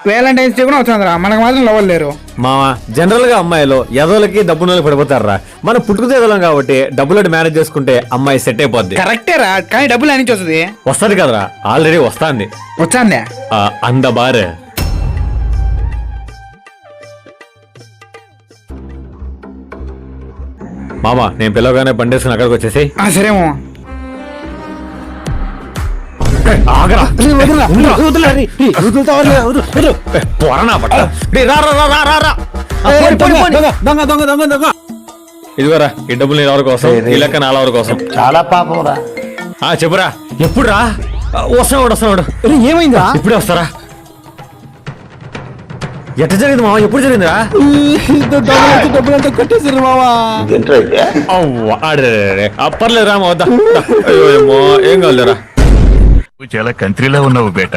Valentine's day కూడా వచ్చిందిరా, మనకు మాత్రం లవర్ లేరు. మావా జనరల్ గా అమ్మాయిలు ఎదోలకి డబ్బులు పడిపోతారా. మనం పుట్టుకతో ఎదలం కాబట్టి డబ్బులు మేనేజ్ చేసుకుంటే అమ్మాయి సెట్ అయిపోద్ది. కరెక్టే రా, కానీ డబ్బులు అని వస్తుంది. వస్తది కదరా, ఆల్రెడీ వస్తాంది. వచ్చాందే అంద బార్. మామా నేను పిల్లగానే బండేసుకుని అక్కడికి వచ్చేసి. సరేమో ఆగరా ఇదిగోరా ఈ డబ్బులు నీ ఎవరి కోసం, ఈ లెక్క నా ఎవరి కోసం. చాలా పాపం రా. చెప్పురా ఎప్పుడు రా? వస్తున్నాడు. ఏమైందా? ఇప్పుడే వస్తారా? ఎట్ట జరిగింది మావా? ఎప్పుడు జరిగిందిరా? డబ్బులంతా కొట్టేసారు మావా. పర్లేదు రామా వద్దా. ఏమో ఏం కాలేరా. చాలా కంట్రీలో ఉన్నావు బేట.